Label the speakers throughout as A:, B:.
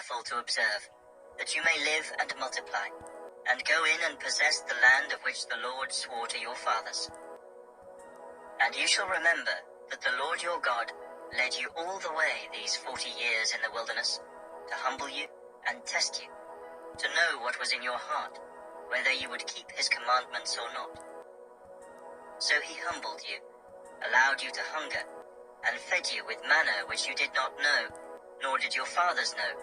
A: careful to observe, that you may live and multiply, and go in and possess the land of which the Lord swore to your fathers. And you shall remember that the Lord your God led you all the way these 40 years in the wilderness, to humble you and test you, to know what was in your heart, whether you would keep his commandments or not. So he humbled you, allowed you to hunger, and fed you with manna which you did not know, nor did your fathers know,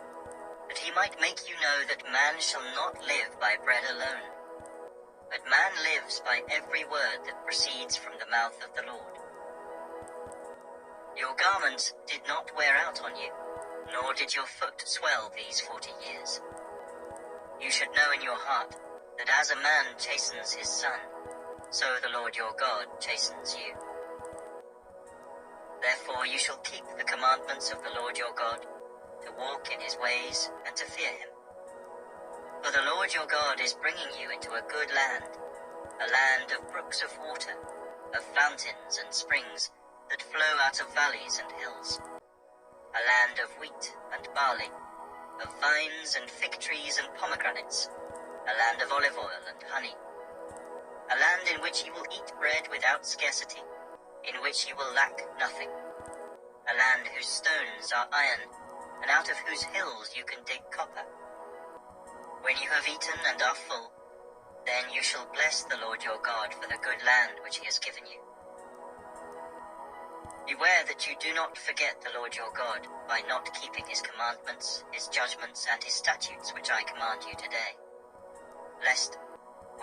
A: that he might make you know that man shall not live by bread alone, but man lives by every word that proceeds from the mouth of the Lord. Your garments did not wear out on you, nor did your foot swell these 40 years. You should know in your heart that as a man chastens his son, so the Lord your God chastens you. Therefore you shall keep the commandments of the Lord your God, to walk in his ways and to fear him. For the Lord your God is bringing you into a good land, a land of brooks of water, of fountains and springs that flow out of valleys and hills, a land of wheat and barley, of vines and fig trees and pomegranates, a land of olive oil and honey, a land in which you will eat bread without scarcity, in which you will lack nothing, a land whose stones are iron, and out of whose hills you can dig copper. When you have eaten and are full, then you shall bless the Lord your God for the good land which he has given you. Beware that you do not forget the Lord your God by not keeping his commandments, his judgments, and his statutes which I command you today, lest,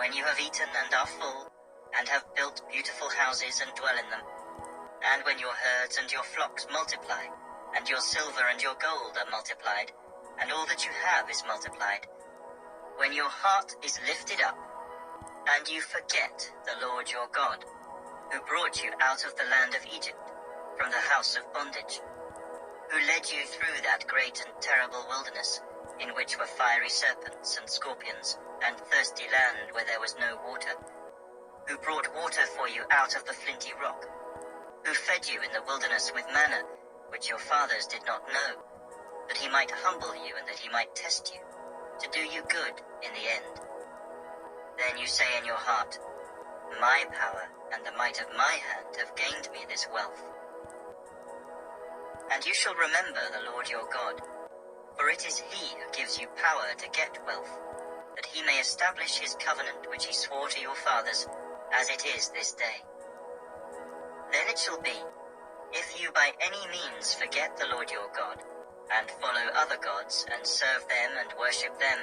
A: when you have eaten and are full, and have built beautiful houses and dwell in them, and when your herds and your flocks multiply, and your silver and your gold are multiplied, and all that you have is multiplied, when your heart is lifted up, and you forget the Lord your God, who brought you out of the land of Egypt, from the house of bondage, who led you through that great and terrible wilderness, in which were fiery serpents and scorpions, and thirsty land where there was no water, who brought water for you out of the flinty rock, who fed you in the wilderness with manna, which your fathers did not know, that he might humble you and that he might test you, to do you good in the end. Then you say in your heart, my power and the might of my hand have gained me this wealth. And you shall remember the Lord your God, for it is he who gives you power to get wealth, that he may establish his covenant which he swore to your fathers, as it is this day. Then it shall be, if you by any means forget the Lord your God, and follow other gods, and serve them and worship them,